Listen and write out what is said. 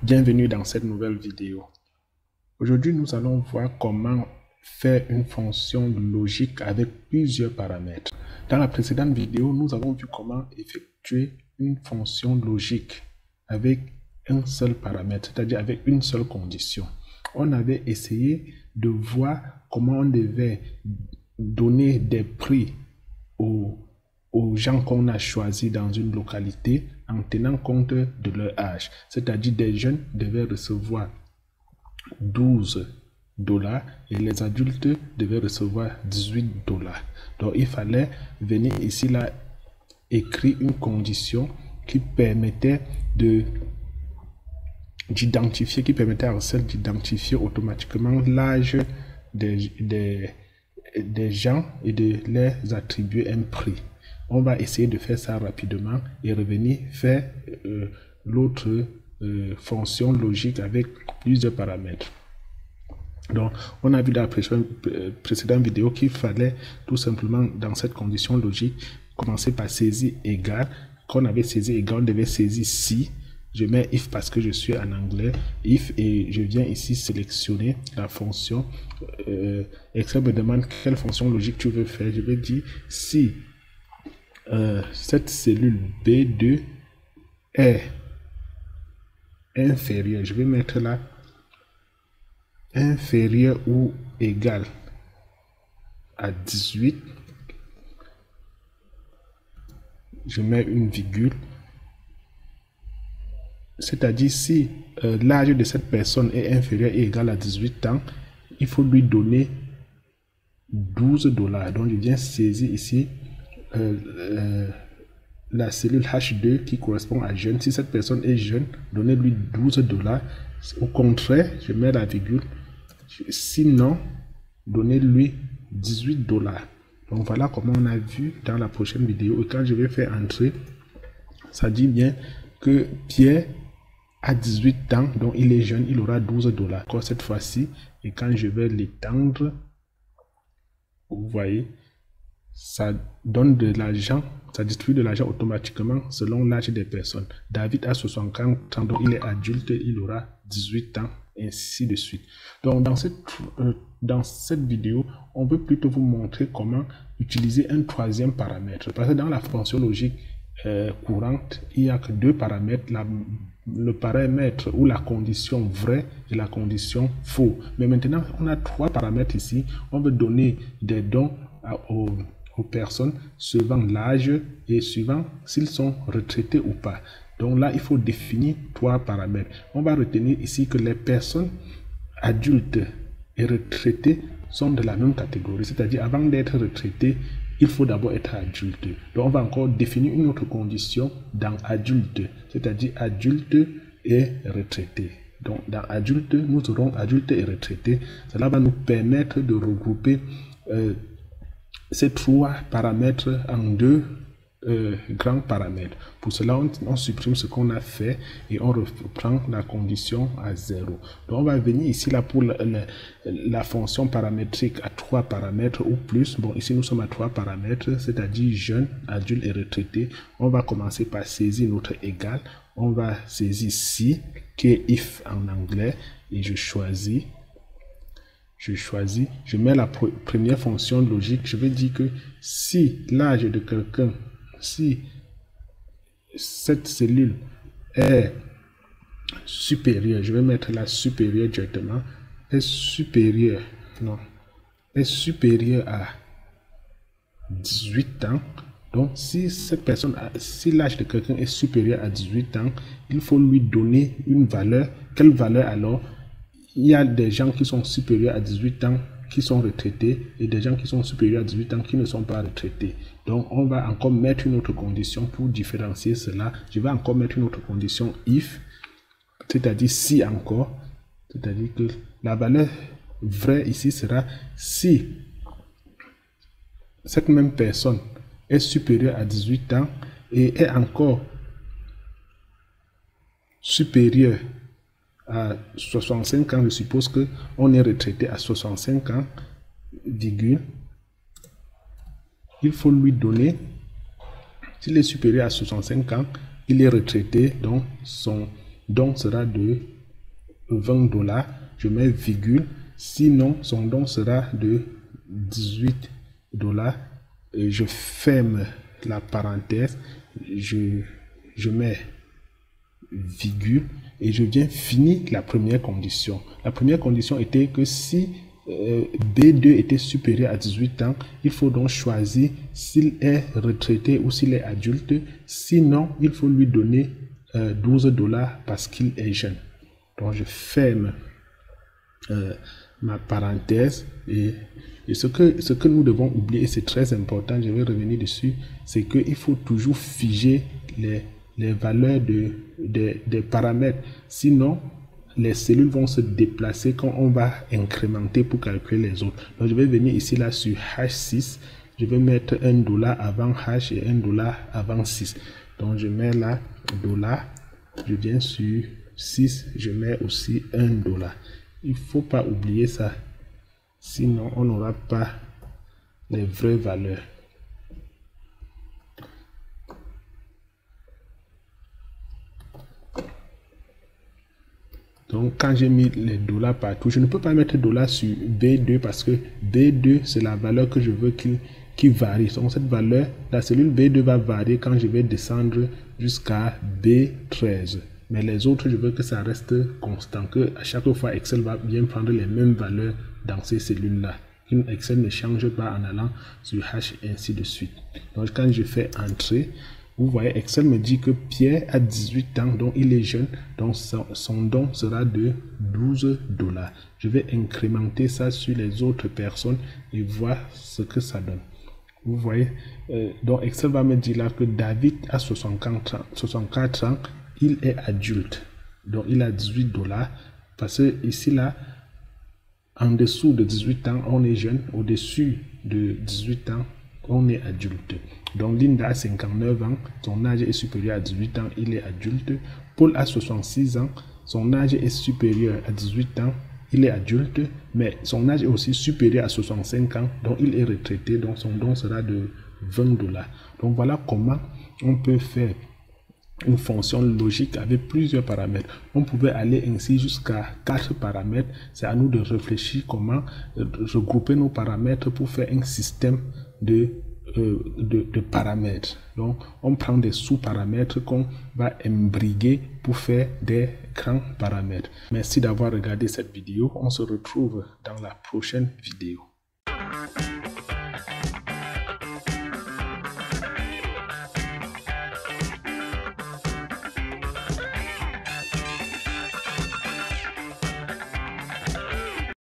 Bienvenue dans cette nouvelle vidéo. Aujourd'hui, nous allons voir comment faire une fonction logique avec plusieurs paramètres. Dans la précédente vidéo, nous avons vu comment effectuer une fonction logique avec un seul paramètre, c'est-à-dire avec une seule condition. On avait essayé de voir comment on devait donner des prix aux gens qu'on a choisis dans une localité en tenant compte de leur âge. C'est-à-dire des jeunes devaient recevoir 12 $ et les adultes devaient recevoir 18 $. Donc il fallait venir ici là écrire une condition qui permettait à Excel d'identifier automatiquement l'âge des gens et de les attribuer un prix. On va essayer de faire ça rapidement et revenir faire l'autre fonction logique avec plusieurs paramètres. Donc, on a vu dans la précédente vidéo qu'il fallait tout simplement, dans cette condition logique, commencer par saisir égal. Quand on avait saisi égal, on devait saisir si. Je mets if parce que je suis en anglais, if, et je viens ici sélectionner la fonction. Excel me demande quelle fonction logique tu veux faire. Je vais dire si cette cellule B2 est inférieure, je vais mettre là inférieur ou égal à 18, je mets une virgule, c'est-à-dire si l'âge de cette personne est inférieur et égal à 18 ans, il faut lui donner 12 $. Donc je viens saisir ici la cellule H2 qui correspond à jeune. Si cette personne est jeune, donnez-lui 12 $. Au contraire, je mets la virgule. Sinon, donnez-lui 18 $. Donc voilà comment on a vu dans la prochaine vidéo. Et quand je vais faire entrer, ça dit bien que Pierre a 18 ans, donc il est jeune, il aura 12 $. Encore cette fois-ci, et quand je vais l'étendre, vous voyez, ça donne de l'argent, ça distribue de l'argent automatiquement selon l'âge des personnes. David a 64 ans, donc il est adulte, il aura 18 ans, ainsi de suite. Donc dans cette vidéo, on veut plutôt vous montrer comment utiliser un troisième paramètre. Parce que dans la fonction logique courante, il n'y a que deux paramètres, le paramètre ou la condition vraie et la condition faux. Mais maintenant, on a trois paramètres ici. On veut donner des dons aux personnes suivant l'âge et suivant s'ils sont retraités ou pas. Donc là, il faut définir trois paramètres. On va retenir ici que les personnes adultes et retraitées sont de la même catégorie. C'est-à-dire, avant d'être retraité, il faut d'abord être adulte. Donc, on va encore définir une autre condition dans adulte, c'est-à-dire adulte et retraité. Donc, dans adulte, nous aurons adulte et retraité. Cela va nous permettre de regrouper ces trois paramètres en deux grands paramètres. Pour cela, on supprime ce qu'on a fait et on reprend la condition à 0. Donc, on va venir ici là pour la fonction paramétrique à trois paramètres ou plus. Bon, ici, nous sommes à trois paramètres, c'est-à-dire jeune, adulte et retraité. On va commencer par saisir notre égal. On va saisir si, qui est if en anglais, et je choisis, je mets la première fonction logique. Je vais dire que si l'âge de quelqu'un, si cette cellule est supérieure, je vais mettre la supérieure directement, est supérieure à 18 ans. Donc si cette personne, si l'âge de quelqu'un est supérieur à 18 ans, il faut lui donner une valeur. Quelle valeur alors? Il y a des gens qui sont supérieurs à 18 ans qui sont retraités et des gens qui sont supérieurs à 18 ans qui ne sont pas retraités. Donc, on va encore mettre une autre condition pour différencier cela. Je vais encore mettre une autre condition if, c'est-à-dire si encore, c'est-à-dire que la valeur vraie ici sera si cette même personne est supérieure à 18 ans et est encore supérieure à 65 ans, je suppose que on est retraité à 65 ans, virgule, il faut lui donner, s'il est supérieur à 65 ans, il est retraité, donc son don sera de 20 $. Je mets virgule. Sinon, son don sera de 18 $. Et je ferme la parenthèse. Je mets virgule et je viens finir la première condition. La première condition était que si B2 était supérieur à 18 ans, il faut donc choisir s'il est retraité ou s'il est adulte. Sinon, il faut lui donner 12 $ parce qu'il est jeune. Donc, je ferme ma parenthèse et ce que nous devons oublier, et c'est très important, je vais revenir dessus, c'est qu'il faut toujours figer les valeurs des paramètres. Sinon, les cellules vont se déplacer quand on va incrémenter pour calculer les autres. Donc, je vais venir ici là sur H6. Je vais mettre $1 avant H et $1 avant 6. Donc, je mets là $. Je viens sur 6. Je mets aussi $1. Il ne faut pas oublier ça. Sinon, on n'aura pas les vraies valeurs. Donc, quand j'ai mis les $ partout, je ne peux pas mettre $ sur B2 parce que B2, c'est la valeur que je veux qui varie. Donc, cette valeur, la cellule B2 va varier quand je vais descendre jusqu'à B13. Mais les autres, je veux que ça reste constant, que à chaque fois, Excel va bien prendre les mêmes valeurs dans ces cellules-là. Excel ne change pas en allant sur H et ainsi de suite. Donc, quand je fais entrer, vous voyez, Excel me dit que Pierre a 18 ans, donc il est jeune, donc son don sera de 12 $. Je vais incrémenter ça sur les autres personnes et voir ce que ça donne. Vous voyez, donc Excel va me dire là que David a 64 ans, il est adulte, donc il a 18 $, parce que ici là, en dessous de 18 ans, on est jeune, au-dessus de 18 ans, on est adulte. Donc Linda a 59 ans, son âge est supérieur à 18 ans, il est adulte. Paul a 66 ans, son âge est supérieur à 18 ans, il est adulte, mais son âge est aussi supérieur à 65 ans, donc il est retraité, donc son don sera de 20 $. Donc voilà comment on peut faire une fonction logique avec plusieurs paramètres. On pouvait aller ainsi jusqu'à 4 paramètres. C'est à nous de réfléchir comment regrouper nos paramètres pour faire un système de paramètres. Donc, on prend des sous-paramètres qu'on va imbriguer pour faire des grands paramètres. Merci d'avoir regardé cette vidéo. On se retrouve dans la prochaine vidéo.